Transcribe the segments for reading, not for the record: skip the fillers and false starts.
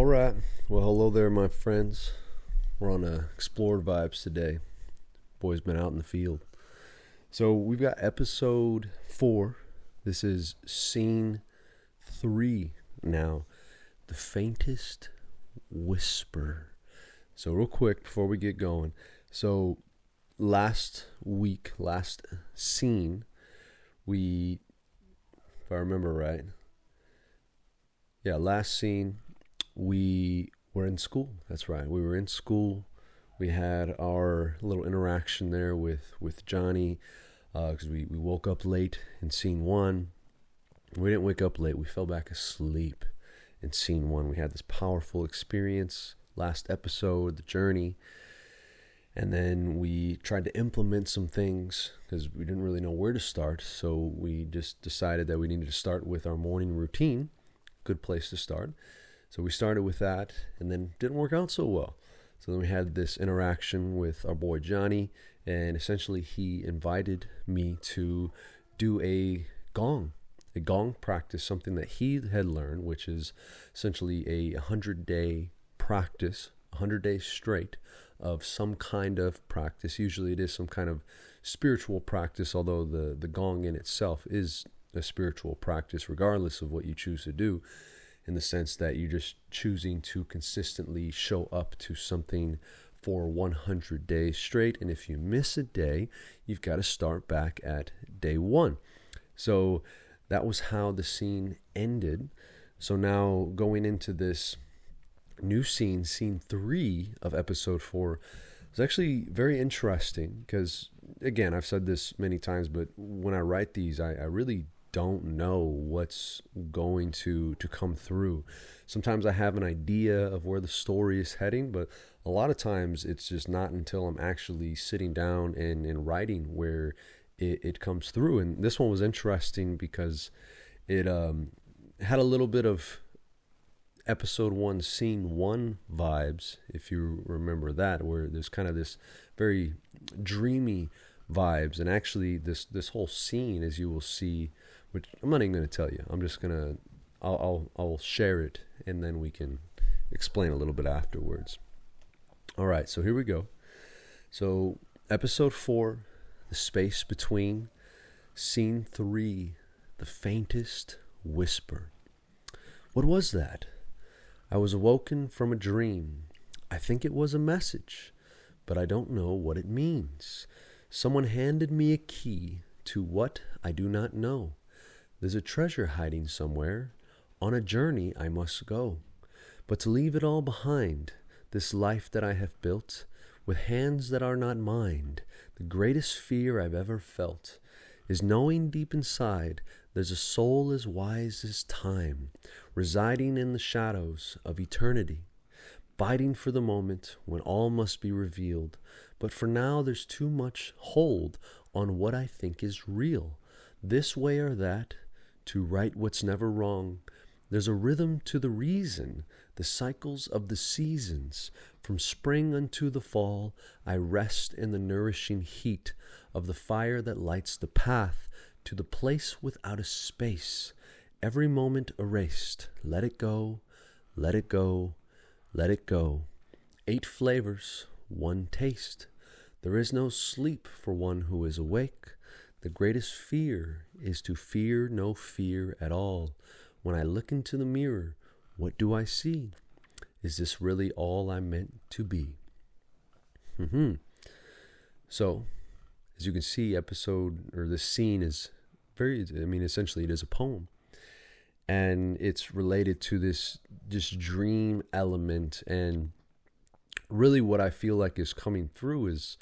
All right. Well, hello there, my friends. We're on Explored Vibes today. Boy's been out in the field. So we've got episode 4. This is scene 3 now. The Faintest Whisper. So real quick before we get going. So last scene, if I remember right. Yeah, last scene, we were in school. That's right. We were in school. We had our little interaction there with Johnny because we woke up late in scene 1. We didn't wake up late. We fell back asleep in scene 1. We had this powerful experience last episode, the journey. And then we tried to implement some things because we didn't really know where to start. So we just decided that we needed to start with our morning routine. Good place to start. So we started with that and then didn't work out so well. So then we had this interaction with our boy Johnny, and essentially he invited me to do a gong practice, something that he had learned, which is essentially a 100-day practice, 100 days straight of some kind of practice. Usually it is some kind of spiritual practice, although the gong in itself is a spiritual practice regardless of what you choose to do, in the sense that you're just choosing to consistently show up to something for 100 days straight. And if you miss a day, you've got to start back at day 1. So that was how the scene ended. So now going into this new scene 3 of episode 4, is actually very interesting because, again, I've said this many times, but when I write these, I really don't know what's going to come through. Sometimes I have an idea of where the story is heading, but a lot of times it's just not until I'm actually sitting down and writing where it comes through. And this one was interesting because it had a little bit of episode 1, scene 1 vibes, if you remember that, where there's kind of this very dreamy vibes. And actually this whole scene, as you will see, which I'm not even going to tell you. I'm just going to, I'll share it and then we can explain a little bit afterwards. All right, so here we go. So episode 4, the space between, scene 3, the faintest whisper. What was that? I was awoken from a dream. I think it was a message, but I don't know what it means. Someone handed me a key to what I do not know. There's a treasure hiding somewhere. On a journey I must go. But to leave it all behind, this life that I have built, with hands that are not mine, the greatest fear I've ever felt is knowing deep inside there's a soul as wise as time, residing in the shadows of eternity, biding for the moment when all must be revealed. But for now there's too much hold on what I think is real. This way or that, to right what's never wrong. There's a rhythm to the reason, the cycles of the seasons. From spring unto the fall, I rest in the nourishing heat of the fire that lights the path to the place without a space. Every moment erased. Let it go, let it go, let it go. 8 flavors, 1 taste. There is no sleep for one who is awake. The greatest fear is to fear no fear at all. When I look into the mirror, what do I see? Is this really all I'm meant to be? So, as you can see, this scene is essentially it is a poem. And it's related to this dream element. And really what I feel like is coming through is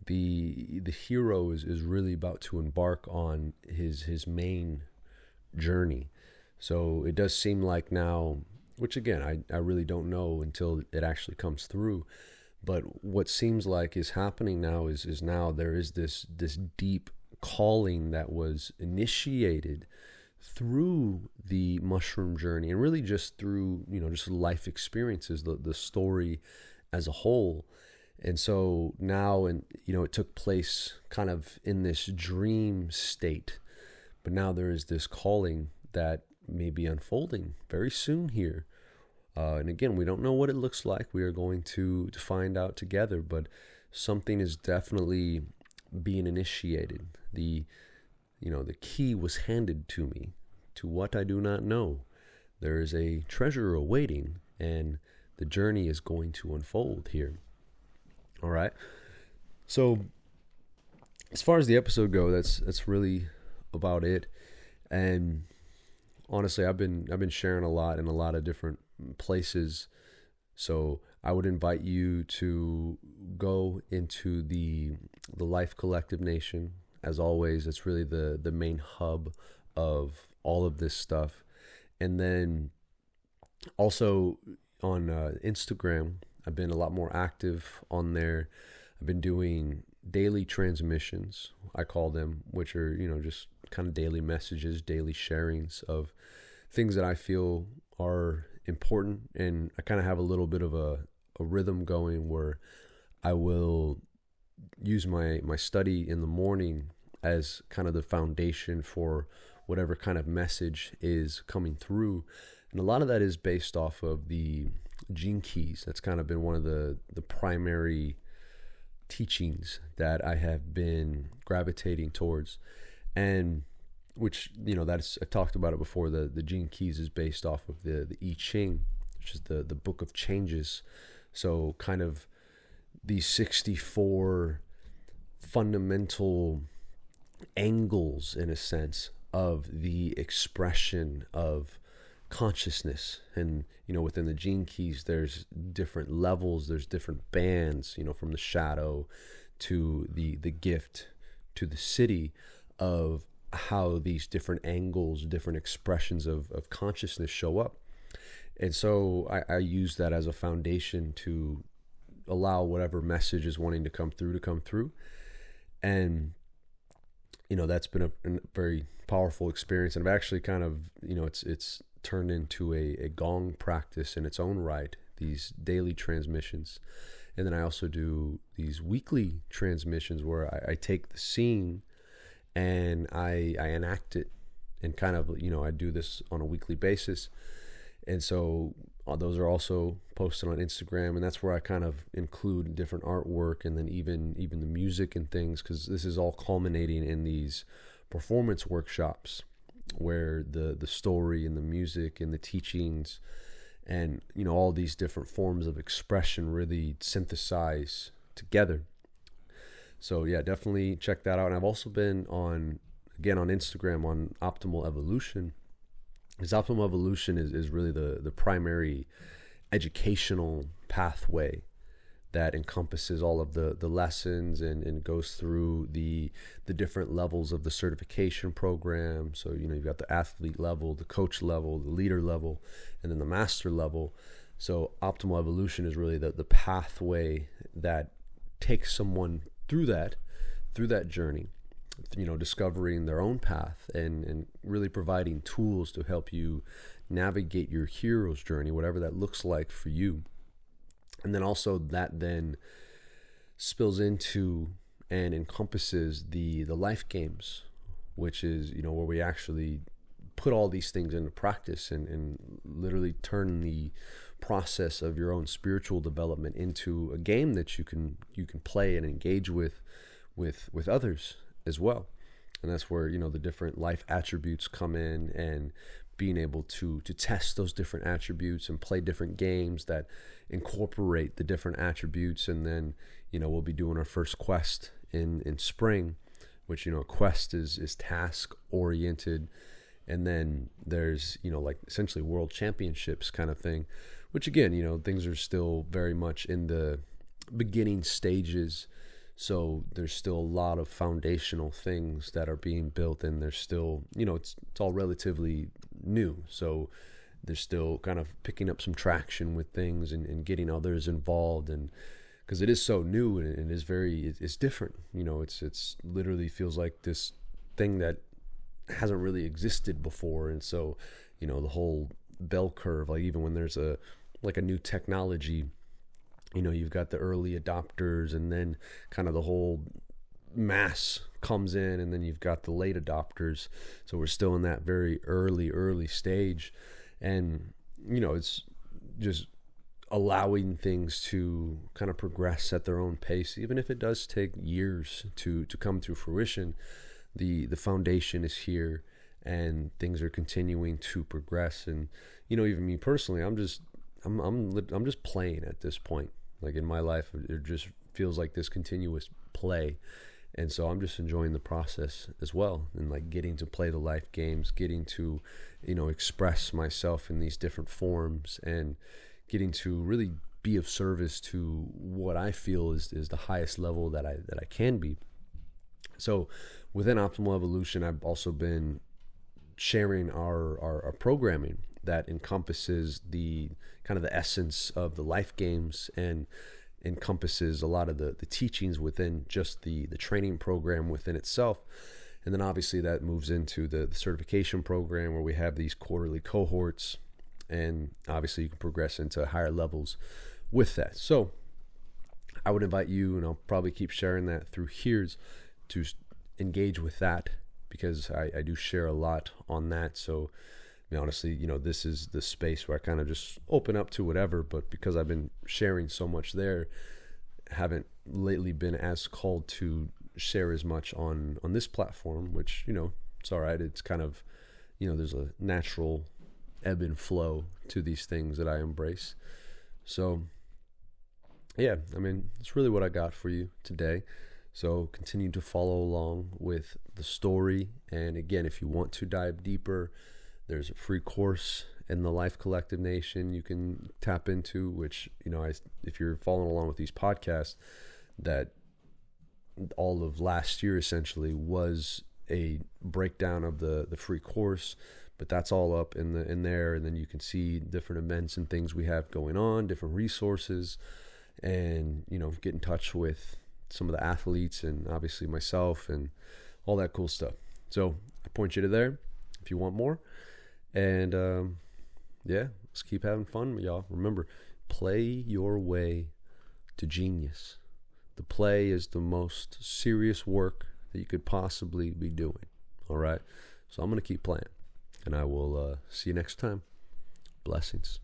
the hero is really about to embark on his main journey. So it does seem like now, which again I really don't know until it actually comes through, but what seems like is happening now is now there is this deep calling that was initiated through the mushroom journey and really just through just life experiences, the story as a whole. And so now, it took place kind of in this dream state, but now there is this calling that may be unfolding very soon here And again, we don't know what it looks like. We are going to find out together, but something is definitely being initiated. The key was handed to me to what I do not know. There is a treasure awaiting, and the journey is going to unfold here. All right. So as far as the episode goes, that's really about it. And honestly, I've been sharing a lot in a lot of different places. So I would invite you to go into the Life Collective Nation. As always, it's really the main hub of all of this stuff. And then also on Instagram, I've been a lot more active on there. I've been doing daily transmissions, I call them, which are, just kind of daily messages, daily sharings of things that I feel are important. And I kind of have a little bit of a rhythm going where I will use my study in the morning as kind of the foundation for whatever kind of message is coming through. And a lot of that is based off of the gene keys. That's kind of been one of the primary teachings that I have been gravitating towards. And which, that's, I talked about it before, the gene keys is based off of the I Ching, which is the book of changes. So kind of these 64 fundamental angles, in a sense, of the expression of consciousness. And within the gene keys, there's different levels, there's different bands, from the shadow to the gift to the city, of how these different angles, different expressions of consciousness show up. And so I use that as a foundation to allow whatever message is wanting to come through. And that's been a very powerful experience. And I've actually kind of, it's turned into a gong practice in its own right, these daily transmissions. And then I also do these weekly transmissions where I take the scene and I enact it, and kind of, I do this on a weekly basis. And so those are also posted on Instagram, and that's where I kind of include different artwork, and then even the music and things, because this is all culminating in these performance workshops where the story and the music and the teachings and all these different forms of expression really synthesize together. So yeah, definitely check that out. And I've also been on Instagram on Optimal Evolution. Because Optimal Evolution is really the primary educational pathway that encompasses all of the lessons and goes through the different levels of the certification program. So, you've got the athlete level, the coach level, the leader level, and then the master level. So Optimal Evolution is really the pathway that takes someone through that journey, discovering their own path and really providing tools to help you navigate your hero's journey, whatever that looks like for you. And then also that then spills into and encompasses the life games, which is, where we actually put all these things into practice and literally turn the process of your own spiritual development into a game that you can play and engage with others as well. And that's where, the different life attributes come in, and being able to test those different attributes and play different games that incorporate the different attributes. And then, we'll be doing our first quest in spring, which, a quest is task oriented. And then there's, like essentially world championships kind of thing, which again, things are still very much in the beginning stages. So there's still a lot of foundational things that are being built, and there's still, it's all relatively new. So they're still kind of picking up some traction with things and getting others involved. And because it is so new and it is it's different, it's literally feels like this thing that hasn't really existed before. And so, the whole bell curve, like even when there's a new technology, you've got the early adopters, and then kind of the whole mass comes in, and then you've got the late adopters. So we're still in that very early stage. And, it's just allowing things to kind of progress at their own pace, even if it does take years to come to fruition. The foundation is here, and things are continuing to progress. And even me personally, I'm just playing at this point. Like in my life, it just feels like this continuous play. And so I'm just enjoying the process as well, and like getting to play the life games, getting to, express myself in these different forms, and getting to really be of service to what I feel is the highest level that I can be. So within Optimal Evolution, I've also been sharing our programming that encompasses the kind of the essence of the life games, and encompasses a lot of the teachings within just the training program within itself. And then obviously that moves into the certification program, where we have these quarterly cohorts, and obviously you can progress into higher levels with that. So I would invite you, and I'll probably keep sharing that through here, to engage with that, because I do share a lot on that. So honestly, this is the space where I kind of just open up to whatever, but because I've been sharing so much there, haven't lately been as called to share as much on this platform, which, it's all right. It's kind of, there's a natural ebb and flow to these things that I embrace. So yeah, it's really what I got for you today. So continue to follow along with the story. And again, if you want to dive deeper, there's a free course in the Life Collective Nation you can tap into, which, if you're following along with these podcasts, that all of last year essentially was a breakdown of the free course, but that's all up in there. And then you can see different events and things we have going on, different resources, and, get in touch with some of the athletes, and obviously myself, and all that cool stuff. So I point you to there if you want more. And let's keep having fun, y'all. Remember, play your way to genius. The play is the most serious work that you could possibly be doing. All right? So I'm going to keep playing, and I will see you next time. Blessings.